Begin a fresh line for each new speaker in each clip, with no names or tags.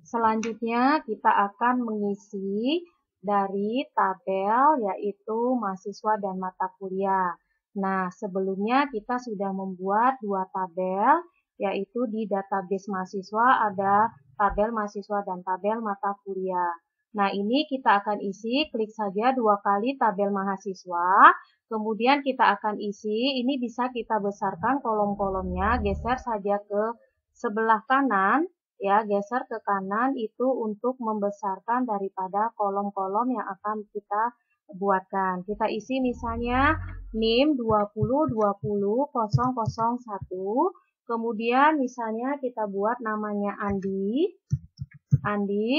Selanjutnya kita akan mengisi dari tabel yaitu mahasiswa dan mata kuliah. Nah, sebelumnya kita sudah membuat dua tabel, yaitu di database mahasiswa ada tabel mahasiswa dan tabel mata kuliah. Nah, ini kita akan isi, klik saja dua kali tabel mahasiswa, kemudian kita akan isi, ini bisa kita besarkan kolom-kolomnya, geser saja ke sebelah kanan, ya, geser ke kanan itu untuk membesarkan daripada kolom-kolom yang akan kita buatkan. Kita isi misalnya NIM 20200001, kemudian misalnya kita buat namanya Andi,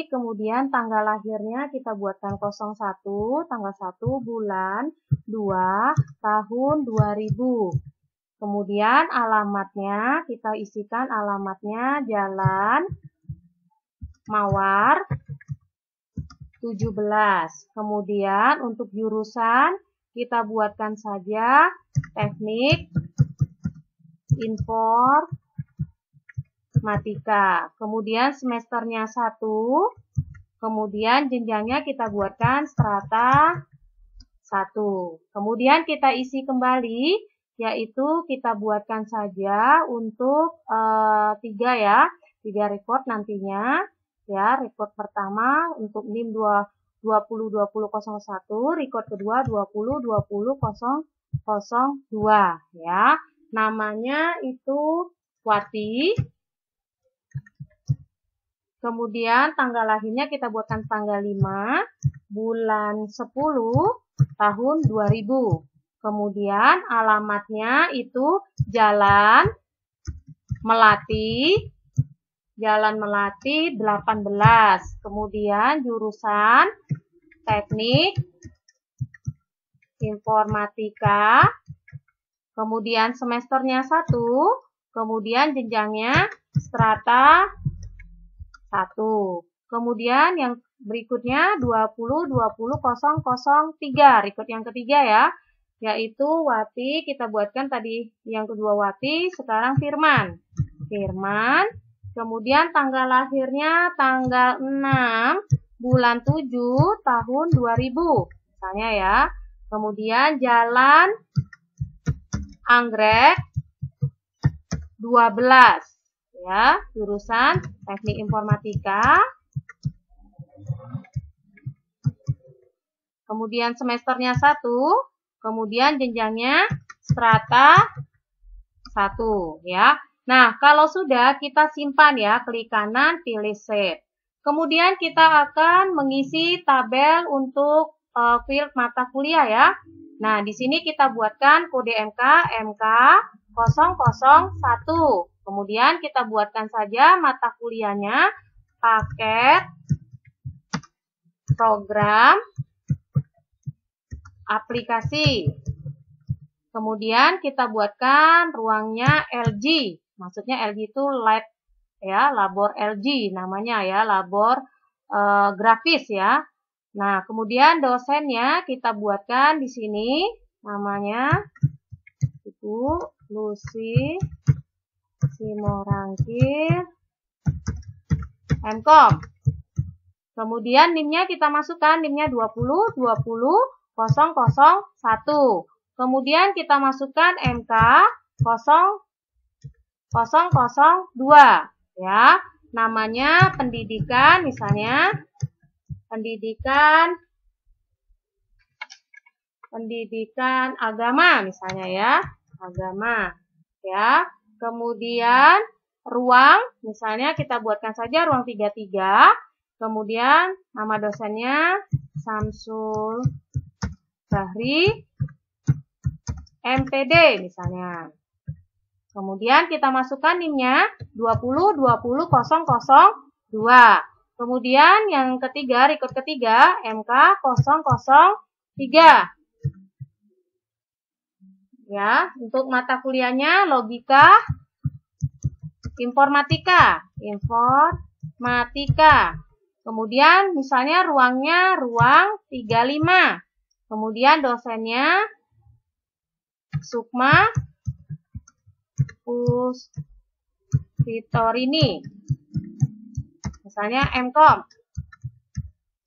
kemudian tanggal lahirnya kita buatkan 01, tanggal 1 bulan 2 tahun 2000. Kemudian alamatnya kita isikan alamatnya Jalan Mawar 17. Kemudian untuk jurusan kita buatkan saja Teknik Informatika. Kemudian semesternya 1. Kemudian jenjangnya kita buatkan strata 1. Kemudian kita isi kembali, yaitu kita buatkan saja untuk 3 ya, 3 record nantinya ya. Record pertama untuk NIM 202001, record kedua 20200002 ya. Namanya itu Wati. Kemudian tanggal lahirnya kita buatkan tanggal 5 bulan 10 tahun 2000. Kemudian alamatnya itu Jalan Melati 18. Kemudian jurusan Teknik Informatika. Kemudian semesternya 1. Kemudian jenjangnya strata 1. Kemudian yang berikutnya 20200003, record yang ketiga ya. Yaitu Wati, kita buatkan tadi yang kedua Wati, sekarang Firman. Kemudian tanggal lahirnya tanggal 6 bulan 7 tahun 2000 misalnya ya. Kemudian Jalan Anggrek 12 ya, jurusan Teknik Informatika. Kemudian semesternya 1. Kemudian jenjangnya strata 1 ya. Nah, kalau sudah kita simpan ya, klik kanan, pilih save. Kemudian kita akan mengisi tabel untuk field mata kuliah ya. Nah, di sini kita buatkan kode MK 001. Kemudian kita buatkan saja mata kuliahnya paket program aplikasi. Kemudian kita buatkan ruangnya LG. Maksudnya LG itu lab ya, labor LG namanya ya, labor grafis ya. Nah, kemudian dosennya kita buatkan di sini namanya Ibu Lucy Simorangkir MKom. Kemudian NIM-nya kita masukkan, NIM-nya 20200001. Kemudian kita masukkan MK 0002 ya. Namanya pendidikan, misalnya pendidikan agama misalnya ya, agama ya. Kemudian ruang, misalnya kita buatkan saja ruang 33. Kemudian nama dosennya Samsul Bahri MPD misalnya. Kemudian kita masukkan NIM-nya 20200002. Kemudian yang ketiga, record ketiga MK 003. Ya, untuk mata kuliahnya logika informatika. Kemudian misalnya ruangnya ruang 35. Kemudian dosennya Sukma Pustitorini misalnya MKOM.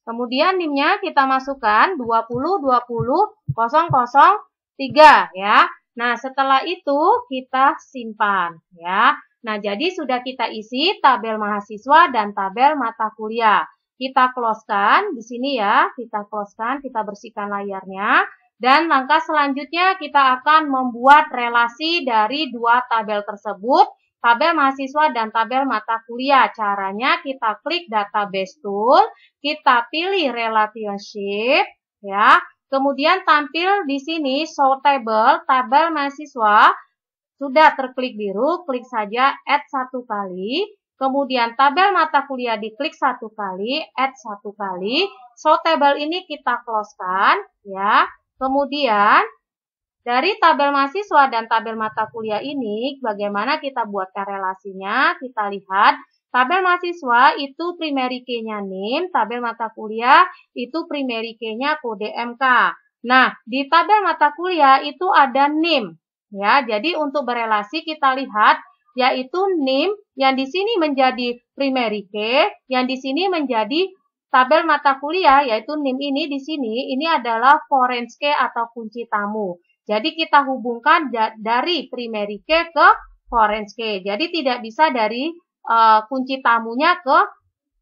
Kemudian NIM-nya kita masukkan 20200003 ya. Nah, setelah itu kita simpan ya. Nah, jadi sudah kita isi tabel mahasiswa dan tabel mata kuliah. Kita close-kan di sini ya, kita close-kan, kita bersihkan layarnya. Dan langkah selanjutnya kita akan membuat relasi dari dua tabel tersebut, tabel mahasiswa dan tabel mata kuliah. Caranya kita klik database tool, kita pilih relationship ya. Kemudian tampil di sini show table, tabel mahasiswa. Sudah terklik biru, klik saja add 1 kali. Kemudian tabel mata kuliah diklik 1 kali, add 1 kali. Show table ini kita close-kan ya. Kemudian dari tabel mahasiswa dan tabel mata kuliah ini, bagaimana kita buatkan relasinya? Kita lihat, tabel mahasiswa itu primary key-nya NIM, tabel mata kuliah itu primary key-nya kode MK. Nah, di tabel mata kuliah itu ada NIM. Ya, jadi untuk berelasi kita lihat, yaitu NIM yang di sini menjadi primary key, yang di sini menjadi tabel mata kuliah, yaitu NIM ini di sini, ini adalah foreign key atau kunci tamu. Jadi kita hubungkan dari primary key ke foreign key. Jadi tidak bisa dari kunci tamunya ke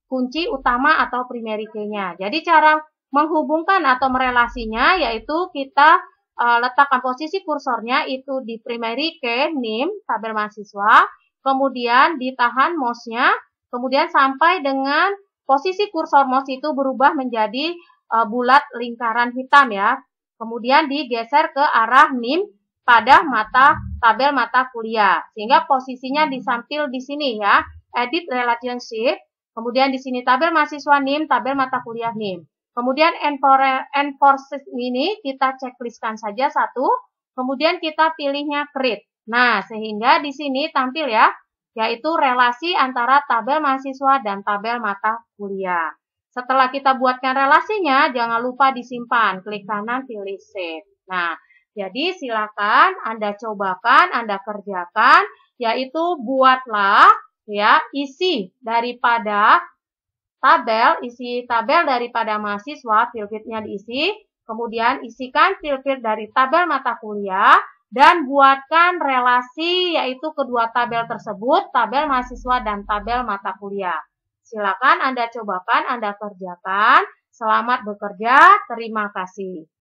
kunci utama atau primary key-nya. Jadi cara menghubungkan atau merelasinya yaitu kita letakkan posisi kursornya itu di primary key NIM tabel mahasiswa, kemudian ditahan mouse-nya, kemudian sampai dengan posisi kursor mouse itu berubah menjadi bulat lingkaran hitam ya. Kemudian digeser ke arah NIM pada tabel mata kuliah. Sehingga posisinya disampil di sini ya. Edit relationship. Kemudian di sini tabel mahasiswa NIM, tabel mata kuliah NIM. Kemudian enforce ini kita checklistkan saja satu. Kemudian kita pilihnya create. Nah, sehingga di sini tampil ya, yaitu relasi antara tabel mahasiswa dan tabel mata kuliah. Setelah kita buatkan relasinya, jangan lupa disimpan. Klik kanan, pilih save. Nah, jadi silakan Anda cobakan, Anda kerjakan, yaitu buatlah ya isi daripada isi tabel daripada mahasiswa, field-fieldnya diisi, kemudian isikan field-field dari tabel mata kuliah, dan buatkan relasi yaitu kedua tabel tersebut, tabel mahasiswa dan tabel mata kuliah. Silakan Anda cobakan, Anda kerjakan. Selamat bekerja, terima kasih.